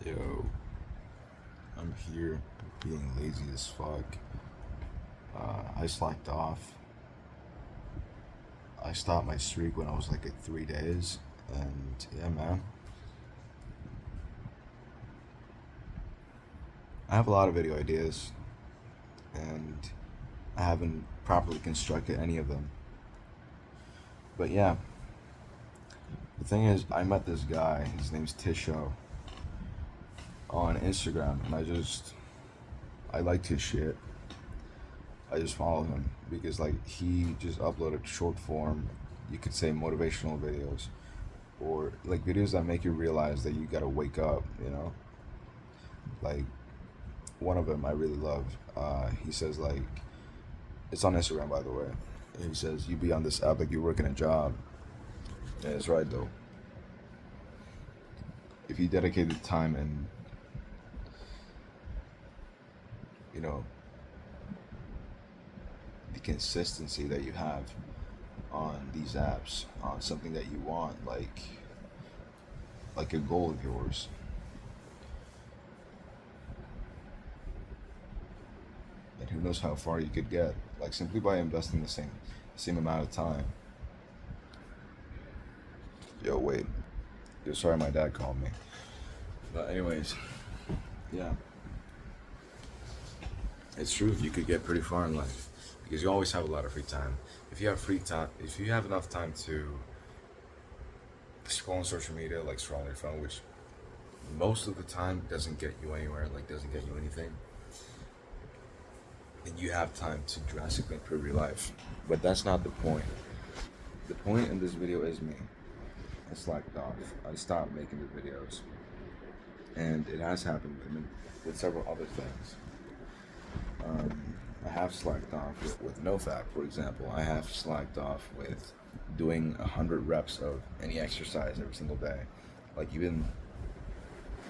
Yo, I'm here being lazy as fuck. I slacked off. I stopped my streak when I was like at 3 days, and yeah, man, I have a lot of video ideas, and I haven't properly constructed any of them. But yeah, the thing is, I met this guy. His name's Tisho on Instagram, and I liked his shit. I just follow him because like he just uploaded short form, you could say motivational videos or like videos that make you realize that you gotta wake up, you know? Like one of them I really loved. He says like it's on Instagram by the way. He says you be on this app like you're working a job. And it's right though. If you dedicate the time and you know the consistency that you have on these apps on something that you want, like a goal of yours, and who knows how far you could get, like simply by investing the same amount of time. Yo, wait. Yo, sorry, my dad called me. But anyways, yeah, it's true. You could get pretty far in life because you always have a lot of free time. If you have enough time to scroll on social media, like scroll on your phone, which most of the time doesn't get you anywhere, like doesn't get you anything, then you have time to drastically improve your life. But that's not the point. The point in this video is me. I slacked off. I stopped making the videos, and it has happened with several other things. Um, I have slacked off with NoFap, for example. I have slacked off with doing 100 reps of any exercise every single day. Like even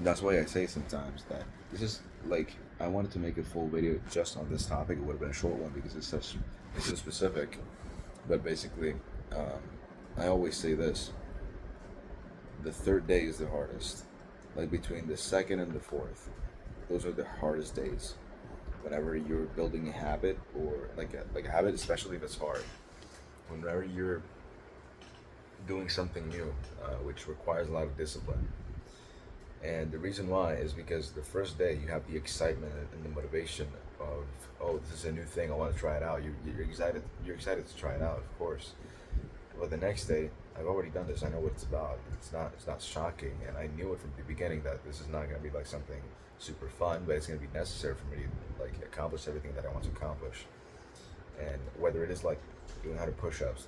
that's why I say sometimes that this is like I wanted to make a full video just on this topic. It would have been a short one because it's so specific. But basically, um, I always say this: the third day is the hardest. Like between the second and the fourth, those are the hardest days. Whenever you're building a habit or like a habit, especially if it's hard. Whenever you're doing something new, which requires a lot of discipline. And the reason why is because the first day you have the excitement and the motivation of, oh, this is a new thing, I want to try it out. You're excited. You're excited to try it out, of course. But the next day, I've already done this. I know what it's about. It's not shocking, and I knew it from the beginning that this is not gonna be like something super fun, but it's gonna be necessary for me to like accomplish everything that I want to accomplish. And whether it is like doing 100 push-ups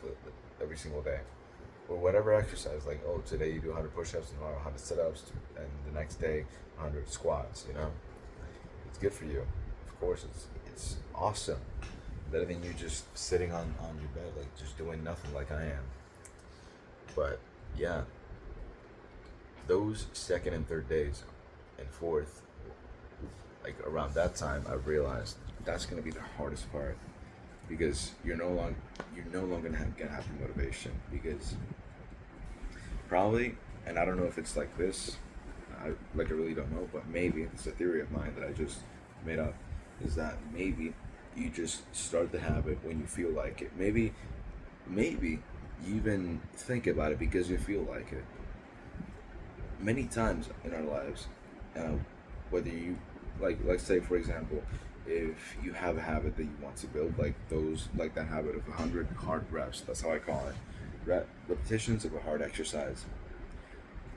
every single day, or whatever exercise, like oh today you do 100 push-ups, tomorrow 100 sit-ups, and the next day 100 squats. You know, it's good for you. Of course, it's awesome. Better than you just sitting on your bed, like just doing nothing like I am. But yeah, those second and third days and fourth, like around that time, I realized that's gonna be the hardest part because you're no longer gonna have the motivation because probably, and I don't know if it's like this, I really don't know, but maybe it's a theory of mine that I just made up, is that maybe you just start the habit when you feel like it. Maybe you even think about it because you feel like it. Many times in our lives, uh, whether you like, let's say for example, if you have a habit that you want to build, like that habit of 100 hard reps, that's how I call it, repetitions of a hard exercise,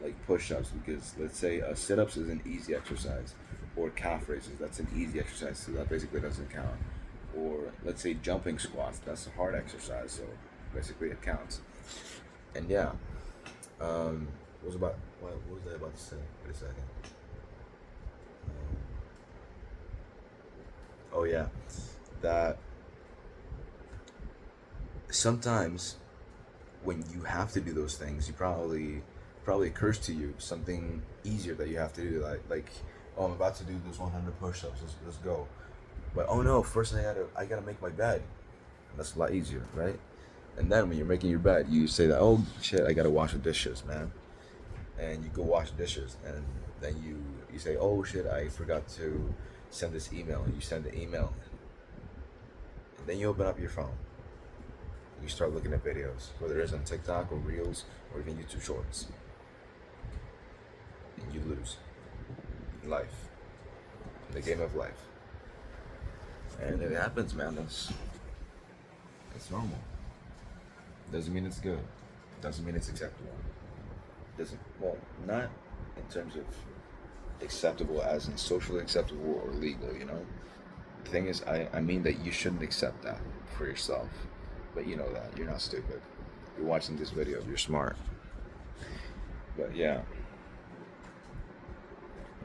like push-ups, because let's say sit-ups is an easy exercise, or calf raises, that's an easy exercise, so that basically doesn't count. Or let's say jumping squats, that's a hard exercise, so basically it counts. And yeah, what was I about to say? Wait a second. Um, oh yeah, that sometimes when you have to do those things, you probably occurs to you something easier that you have to do, like oh, I'm about to do those 100 push-ups. Let's go. But oh no, first I gotta make my bed. And that's a lot easier, right? And then when you're making your bed, you say that, oh shit, I gotta wash the dishes, man. and you go wash dishes, and then you say, oh shit, I forgot to send this email, and you send the email, and then you open up your phone, and you start looking at videos, whether it's on TikTok or Reels or even YouTube Shorts, and you lose in life, in the game of life. And it happens, man. It's normal. Doesn't mean it's good. Doesn't mean it's acceptable. Doesn't, well, not in terms of acceptable as in socially acceptable or legal, you know? The thing is, I mean that you shouldn't accept that for yourself. But you know that. You're not stupid. You're watching this video. You're smart. But yeah.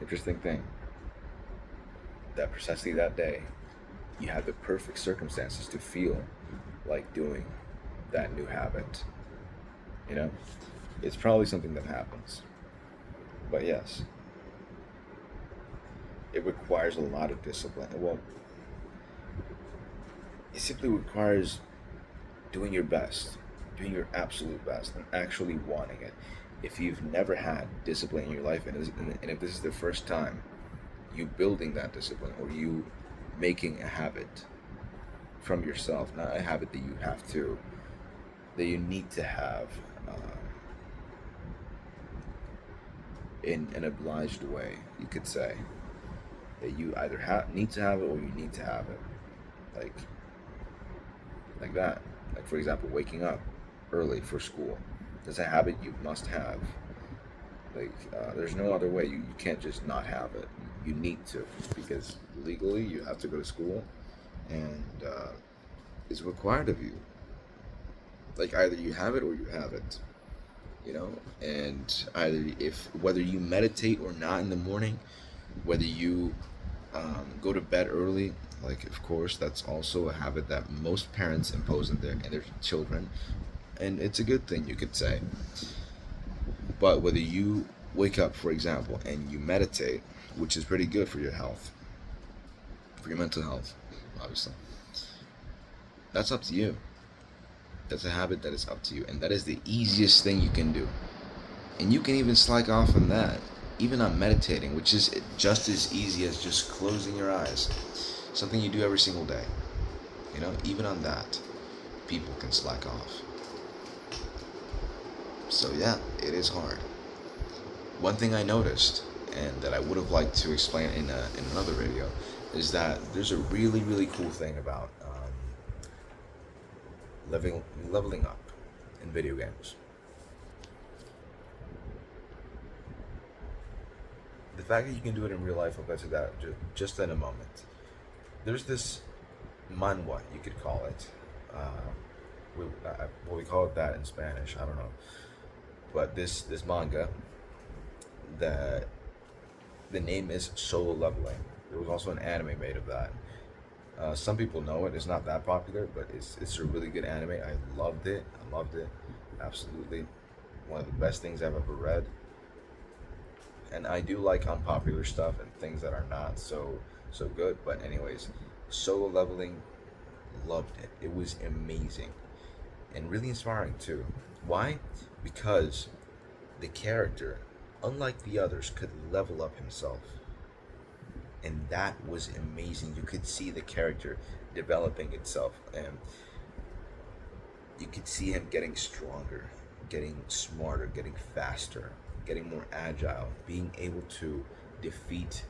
Interesting thing. That precisely that day, you had the perfect circumstances to feel like doing that new habit. You know? It's probably something that happens. But yes, it requires a lot of discipline. Well, it simply requires doing your best, doing your absolute best, and actually wanting it. If you've never had discipline in your life, and if this is the first time you building that discipline or you making a habit from yourself, not a habit that you have to, that you need to have in an obliged way, you could say, that you either need to have it or you need to have it, like like that. Like for example, waking up early for school. That's a habit you must have. Like there's no other way. You can't just not have it. You need to, because legally you have to go to school, and it's required of you. Like either you have it or you have it. You know, and either if whether you meditate or not in the morning, whether you go to bed early, like of course that's also a habit that most parents impose on their children, and it's a good thing, you could say. But whether you wake up, for example, and you meditate, which is pretty good for your health, for your mental health, obviously, that's up to you. That's a habit that is up to you, and that is the easiest thing you can do. And you can even slack off on that, even on meditating, which is just as easy as just closing your eyes. Something you do every single day. You know, even on that, people can slack off. So yeah, it is hard. One thing I noticed, and that I would have liked to explain in another video, is that there's a really, really cool thing about leveling up in video games. The fact that you can do it in real life, I'll get to that just in a moment. There's this manhwa, you could call it. We call it that in Spanish. I don't know, but this manga, that the name is Solo Leveling. There was also an anime made of that. Some people know it. It's not that popular, but it's a really good anime. I loved it. Absolutely, one of the best things I've ever read. And I do like unpopular stuff and things that are not so good. But anyways, Solo Leveling, loved it. It was amazing and really inspiring too. Why? Because the character, unlike the others, could level up himself, and that was amazing. You could see the character developing itself, and you could see him getting stronger, getting smarter, getting faster, getting more agile, being able to defeat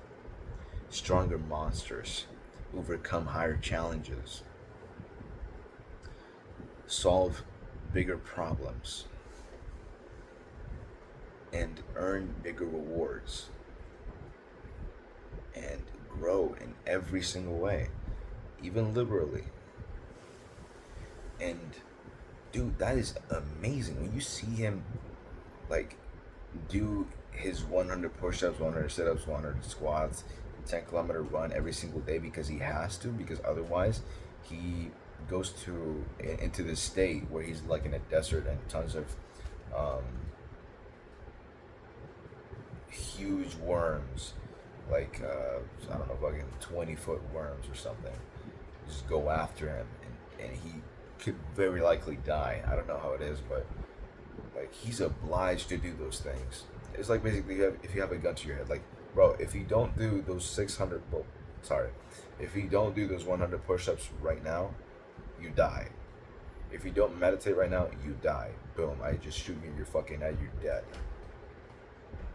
stronger monsters, overcome higher challenges, solve bigger problems, and earn bigger rewards, and grow in every single way, even liberally. And dude, that is amazing. When you see him like do his 100 push-ups, 100 sit-ups, 100 squats, 10-kilometer run every single day, because he has to, because otherwise he goes into this state where he's like in a desert, and tons of huge worms, like I don't know, fucking 20-foot worms or something, just go after him, and he could very likely die. I don't know how it is, but like Like, he's obliged to do those things. It's like basically if you have a gun to your head, like, bro, if you don't do those 600, well, sorry, if you don't do those 100 push-ups right now, you die. If you don't meditate right now, you die. Boom, I just shoot you in your fucking head, you're dead.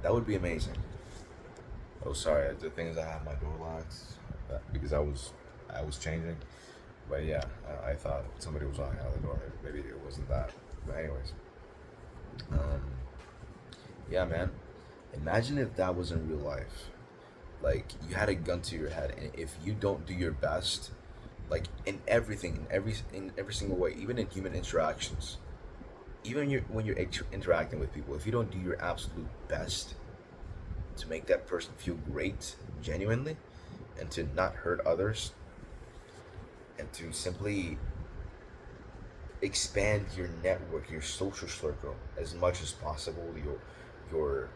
That would be amazing. Oh, sorry, the thing is I have my door locked because I was changing. But yeah, I thought somebody was walking out the door. Maybe it wasn't that. But anyways, um, yeah, man. Imagine if that was in real life. Like, you had a gun to your head, and if you don't do your best, like in everything, in every single way, even in human interactions, even when you're interacting with people, if you don't do your absolute best to make that person feel great, genuinely, and to not hurt others, and to simply expand your network, your social circle as much as possible, your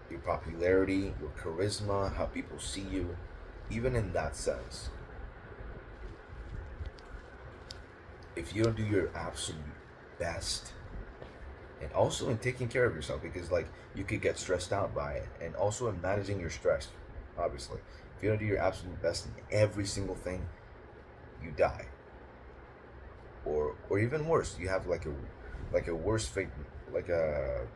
your popularity, your charisma, how people see you, even in that sense. If you don't do your absolute best, and also in taking care of yourself, because like you could get stressed out by it, and also in managing your stress, obviously, if you don't do your absolute best in every single thing, you die. Or even worse, you have like a worse fate, like a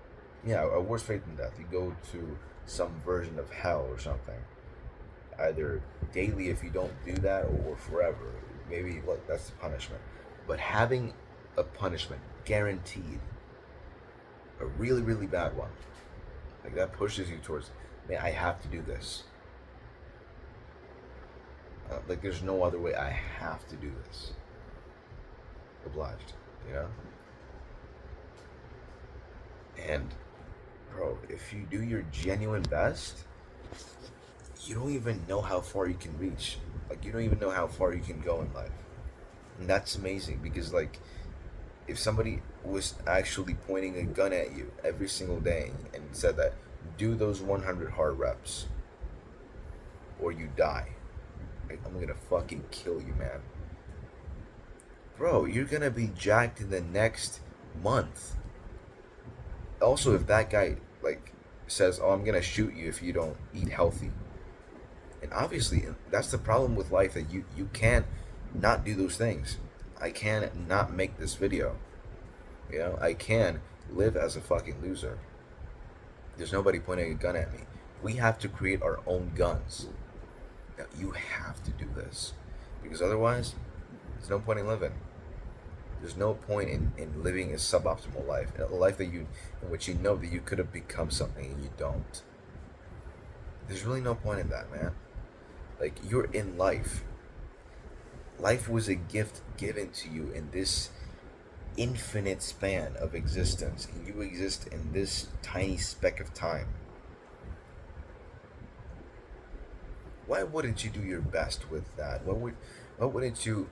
yeah, a worse fate than death. You go to some version of hell or something, either daily if you don't do that, or forever. Maybe, look, that's the punishment. But having a punishment guaranteed, a really really bad one, like that pushes you towards, man, I have to do this. Like, there's no other way. I have to do this. Obliged, you know. And bro, if you do your genuine best, you don't even know how far you can reach. Like, you don't even know how far you can go in life. And that's amazing, because like, if somebody was actually pointing a gun at you every single day and said that, do those 100 hard reps or you die, like, I'm gonna fucking kill you, man. Bro, you're gonna be jacked in the next month. Also, if that guy like says, "Oh, I'm gonna shoot you if you don't eat healthy," and obviously that's the problem with life, that you can't not do those things. I can not make this video. You know, I can live as a fucking loser. There's nobody pointing a gun at me. We have to create our own guns. Now, you have to do this, because otherwise, there's no point in living. There's no point in living a suboptimal life, a life that in which you know that you could have become something and you don't. There's really no point in that, man. Like, you're in life. Life was a gift given to you in this infinite span of existence, and you exist in this tiny speck of time. Why wouldn't you do your best with that? Why wouldn't you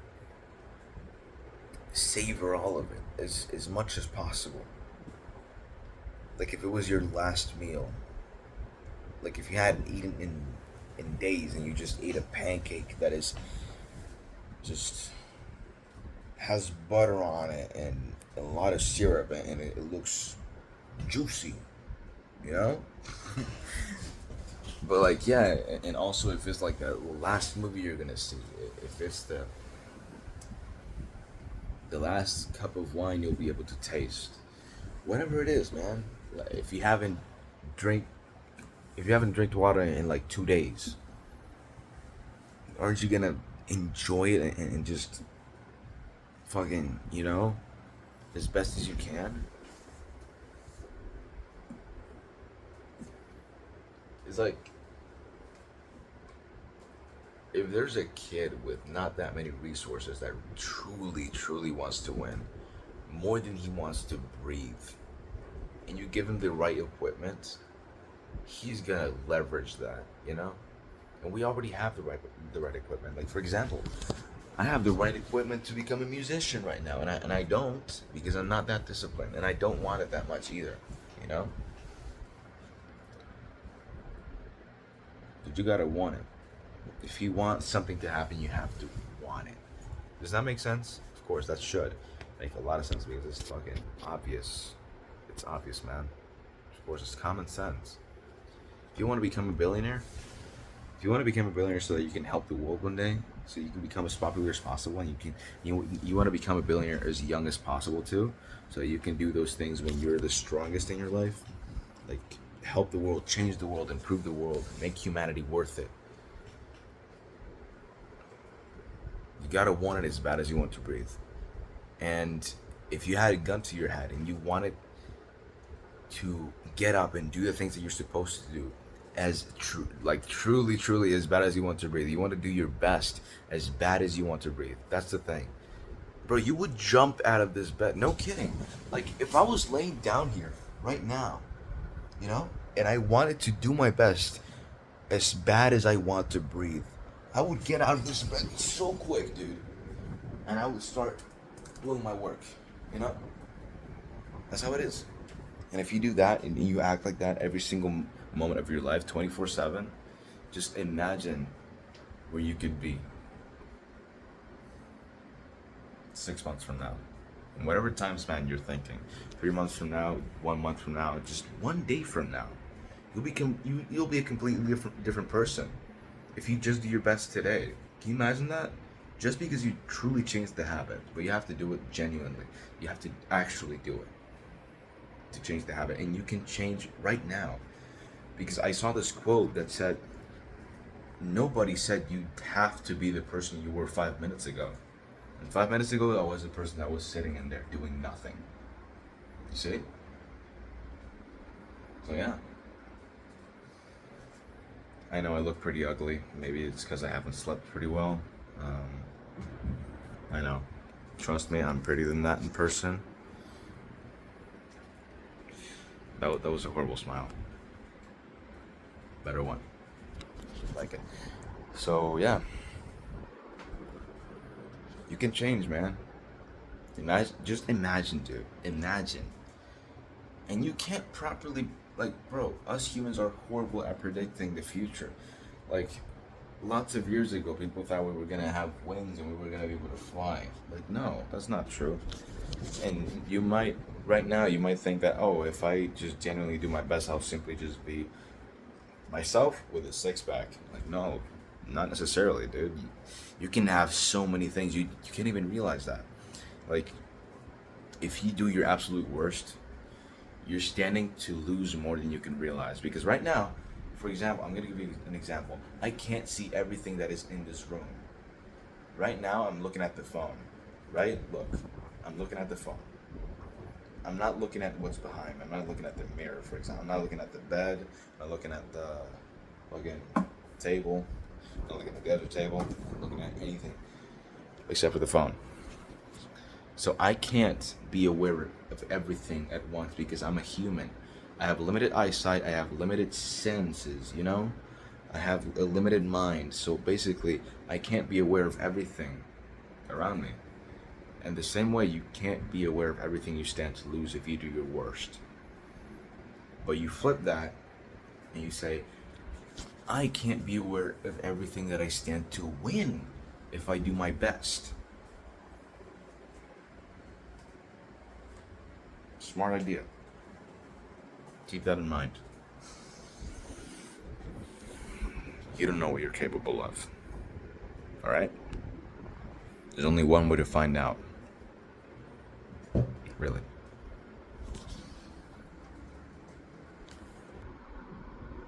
savor all of it as much as possible? Like, if it was your last meal, like if you hadn't eaten in days and you just ate a pancake that is just has butter on it and a lot of syrup, and it looks juicy, you know. But like, yeah, and also if it's like the last movie you're gonna see, if it's the last cup of wine you'll be able to taste, whatever it is, man. Like, drink if you haven't drank water in like 2 days, aren't you gonna enjoy it and just fucking, you know, as best as you can? It's like, if there's a kid with not that many resources that truly, truly wants to win more than he wants to breathe, and you give him the right equipment, he's gonna leverage that, you know. And we already have the right equipment. Like, for example, I have the right equipment to become a musician right now, and I don't, because I'm not that disciplined, and I don't want it that much either, you know. But you gotta want it. If you want something to happen, you have to want it. Does that make sense? Of course, that should make a lot of sense, because it's fucking obvious. It's obvious, man. Of course, it's common sense. If you want to become a billionaire, if you want to become a billionaire so that you can help the world one day, so you can become as popular as possible, and you want to become a billionaire as young as possible too, so you can do those things when you're the strongest in your life, like help the world, change the world, improve the world, make humanity worth it. You gotta want it as bad as you want to breathe. And if you had a gun to your head and you wanted to get up and do the things that you're supposed to do as truly as bad as you want to breathe, you want to do your best as bad as you want to breathe. That's the thing, bro. You would jump out of this bed, no kidding. Like if I was laying down here right now, you know, and I wanted to do my best as bad as I want to breathe, I would get out of this bed so quick, dude, and I would start doing my work, you know. That's how it is. And if you do that and you act like that every single moment of your life, 24/7, just imagine where you could be 6 months from now. And whatever time span you're thinking, 3 months from now, 1 month from now, just one day from now, you'll be a completely different person if you just do your best today. Can you imagine that? Just because you truly change the habit, but you have to do it genuinely. You have to actually do it to change the habit, and you can change right now. Because I saw this quote that said, nobody said you have to be the person you were 5 minutes ago. And 5 minutes ago, I was the person that was sitting in there doing nothing. You see? So yeah. I know I look pretty ugly. Maybe it's because I haven't slept pretty well. I know. Trust me, I'm prettier than that in person. That was a horrible smile. Better one. Like it. So yeah. You can change, man. Just imagine, dude. Imagine. And you can't properly, like, bro, us humans are horrible at predicting the future. Like, lots of years ago, people thought we were gonna have wings and we were gonna be able to fly. Like, no, that's not true. And right now, you might think that, oh, if I just genuinely do my best, I'll simply just be myself with a six-pack. Like, no, not necessarily, dude. You can have so many things. You can't even realize that. Like, if you do your absolute worst, you're standing to lose more than you can realize. Because right now, for example, I'm gonna give you an example. I can't see everything that is in this room. Right now, I'm looking at the phone. Right? Look, I'm looking at the phone. I'm not looking at what's behind me. I'm not looking at the mirror, for example. I'm not looking at the bed. I'm not looking at the fucking table. I'm not looking at the other table. I'm not looking at anything except for the phone. So I can't be aware of everything at once because I'm a human. I have limited eyesight. I have limited senses, you know? I have a limited mind. So basically, I can't be aware of everything around me. And the same way, you can't be aware of everything you stand to lose if you do your worst. But you flip that and you say, I can't be aware of everything that I stand to win if I do my best. Smart idea. Keep that in mind. You don't know what you're capable of. Alright? There's only one way to find out. Really.